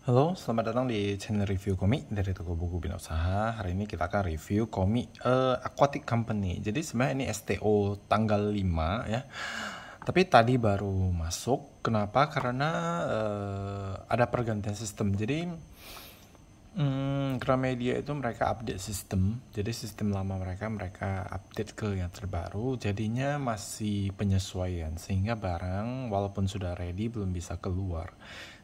Halo, selamat datang di channel review komik dari toko buku Bina Usaha. Hari ini kita akan review komik Aquatic Company. Jadi sebenarnya ini STO tanggal 5 ya. Tapi tadi baru masuk. Kenapa? Karena ada pergantian sistem. Jadi Gramedia itu mereka update sistem. Jadi sistem lama mereka update ke yang terbaru. Jadinya masih penyesuaian sehingga barang walaupun sudah ready belum bisa keluar.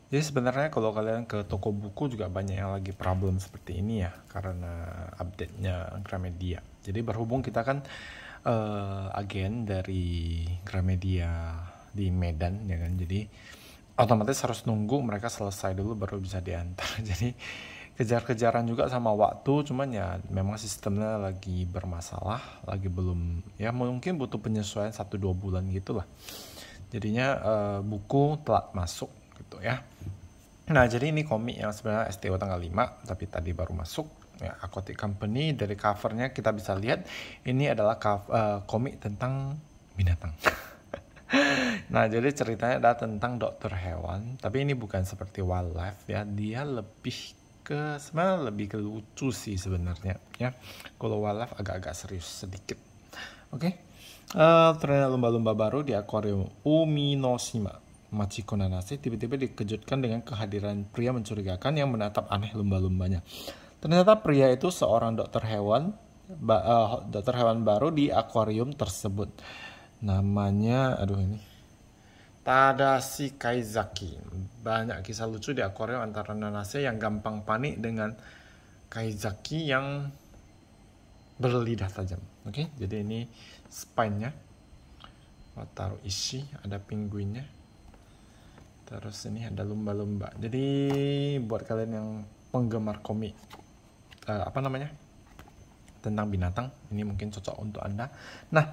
Jadi sebenarnya kalau kalian ke toko buku juga banyak yang lagi problem seperti ini ya karena update-nya Gramedia. Jadi berhubung kita kan agen dari Gramedia di Medan ya kan. Jadi otomatis harus nunggu mereka selesai dulu baru bisa diantar. Jadi kejar-kejaran juga sama waktu, cuman ya memang sistemnya lagi bermasalah, lagi belum, ya mungkin butuh penyesuaian 1-2 bulan gitu lah. Jadinya buku telat masuk gitu ya. Nah, jadi ini komik yang sebenarnya STO tanggal 5, tapi tadi baru masuk. Ya, Aquatic Company, dari covernya kita bisa lihat ini adalah komik tentang binatang. Nah, jadi ceritanya adalah tentang dokter hewan, tapi ini bukan seperti wildlife ya. Dia lebih sebenarnya lebih ke lucu sih sebenarnya ya. Kalau wildlife agak-agak serius sedikit. Oke. Ternyata lumba-lumba baru di akuarium Uminoshima Machiko Nanase tiba-tiba dikejutkan dengan kehadiran pria mencurigakan yang menatap aneh lumba-lumbanya. Ternyata pria itu seorang dokter hewan baru di akuarium tersebut. Namanya, aduh ini, Tadashi Kaizaki. Banyak kisah lucu di akuarium antara Nanase yang gampang panik dengan Kaizaki yang berlidah tajam. Oke, jadi ini spine-nya. Wataru Ishi, ada penguinnya. Terus ini ada lumba-lumba. Jadi buat kalian yang penggemar komik tentang binatang, ini mungkin cocok untuk Anda. Nah,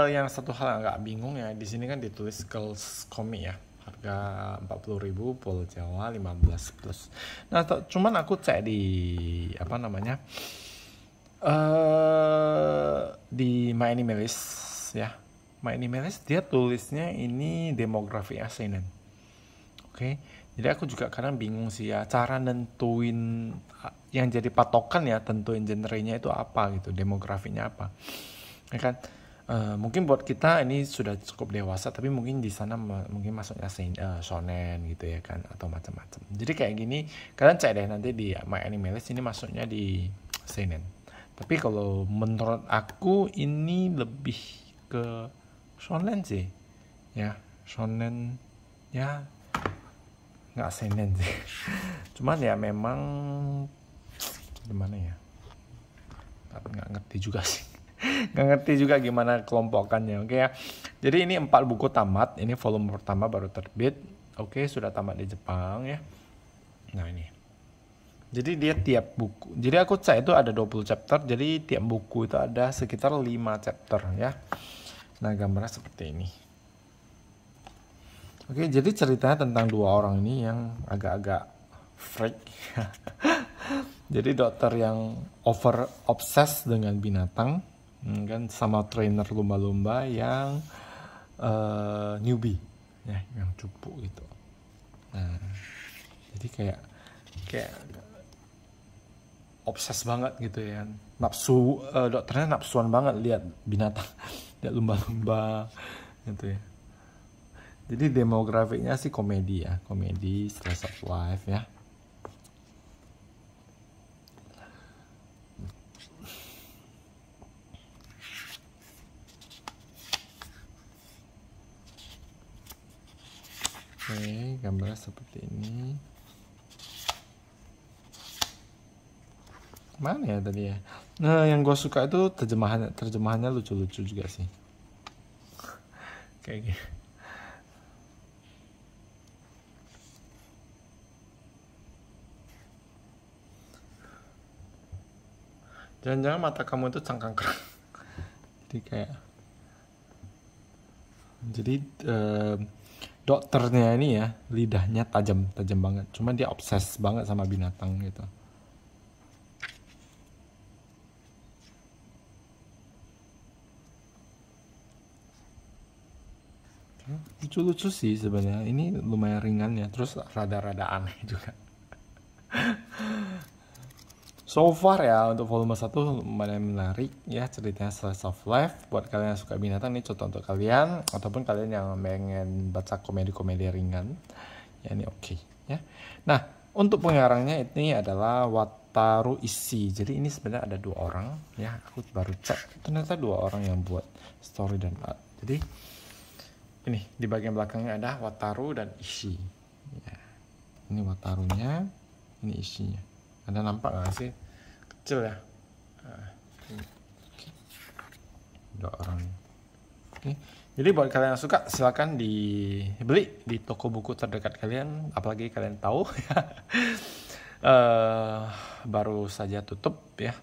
yang satu hal yang agak bingung ya, di sini kan ditulis Girls Comic ya. Harga 40.000, Pulau Jawa 15 plus. Nah, cuman aku cek di di My Animalist ya. My Animalist dia tulisnya ini demografi seinen. Oke. Jadi aku juga kadang bingung sih ya cara nentuin yang jadi patokan ya, tentuin genrenya itu apa gitu, demografinya apa. Ya kan? Mungkin buat kita ini sudah cukup dewasa, tapi mungkin di sana mungkin masuknya shonen gitu ya kan, atau macam-macam. Jadi kayak gini, kalian cek deh nanti di My Animalist ini masuknya di seinen. Tapi kalau menurut aku ini lebih ke shonen sih, ya shonen ya, nggak seinen sih. Cuman ya memang gimana ya, nggak ngerti juga sih. Nggak ngerti juga gimana kelompokannya. Oke ya, jadi ini 4 buku tamat. Ini volume pertama baru terbit. Oke, sudah tamat di Jepang ya. Nah ini, jadi dia tiap buku, jadi aku cek itu ada 20 chapter, jadi tiap buku itu ada sekitar 5 chapter ya. Nah, gambarnya seperti ini. Oke, jadi ceritanya tentang 2 orang ini yang agak-agak freak. Jadi dokter yang over obses dengan binatang, kan, sama trainer lumba-lumba yang newbie, ya, yang cupu gitu. Nah, jadi kayak obses banget gitu ya. Nafsu, dokternya nafsuan banget lihat binatang, lihat lumba-lumba gitu ya. Jadi demografinya sih komedi ya, komedi slice of life ya. Oke, gambarnya seperti ini. Mana ya tadi ya? Nah, yang gue suka itu terjemahannya lucu-lucu juga sih. Kayak gitu. Jangan-jangan mata kamu itu cangkang kerang. Jadi kayak, jadi dokternya ini ya lidahnya tajam banget. Cuma dia obses banget sama binatang gitu. Lucu-lucu sih sebenarnya. Ini lumayan ringan ya, terus rada-rada aneh juga. So far ya untuk volume 1 lumayan menarik ya, ceritanya slice of life. Buat kalian yang suka binatang, ini contoh untuk kalian, ataupun kalian yang pengen baca komedi-komedi ringan ya, ini oke ya. Nah, untuk pengarangnya ini adalah Wataru Ishii. Jadi ini sebenarnya ada 2 orang ya, aku baru cek ternyata 2 orang yang buat story dan art. Jadi ini di bagian belakangnya ada Wataru dan Ishii ya. Ini Watarunya, ini Ishiinya. Ada nampak nggak sih? Kecil ya. Dua orang. Oke. Jadi buat kalian yang suka, silakan dibeli di toko buku terdekat kalian. Apalagi kalian tahu baru saja tutup ya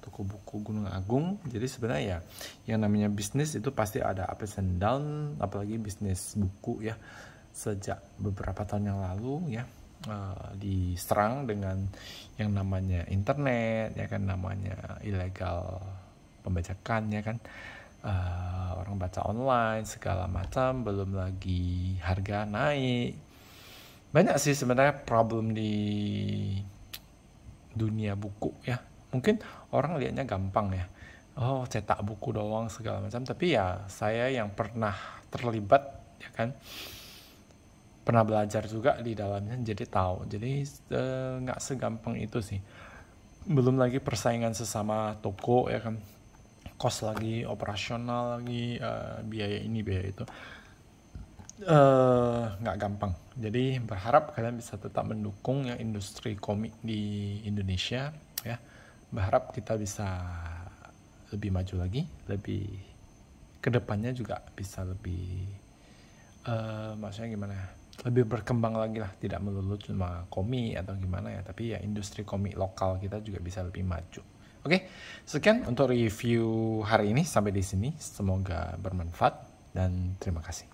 toko buku Gunung Agung. Jadi sebenarnya ya, yang namanya bisnis itu pasti ada ups and down. Apalagi bisnis buku ya. Sejak beberapa tahun yang lalu ya, diserang dengan yang namanya internet ya kan, namanya ilegal pembajakan ya kan, orang baca online segala macam, belum lagi harga naik. Banyak sih sebenarnya problem di dunia buku ya. Mungkin orang lihatnya gampang ya, oh cetak buku doang segala macam, tapi ya saya yang pernah terlibat ya kan, pernah belajar juga di dalamnya, jadi tahu. Jadi nggak segampang itu sih. Belum lagi persaingan sesama toko ya kan, kos lagi, operasional lagi, biaya ini biaya itu, nggak gampang. Jadi berharap kalian bisa tetap mendukung ya industri komik di Indonesia ya. Berharap kita bisa lebih maju lagi, lebih kedepannya juga bisa lebih maksudnya gimana ya, lebih berkembang lagi lah, tidak melulu cuma komik atau gimana ya, tapi ya industri komik lokal kita juga bisa lebih maju. Oke, sekian untuk review hari ini, sampai di sini, semoga bermanfaat dan terima kasih.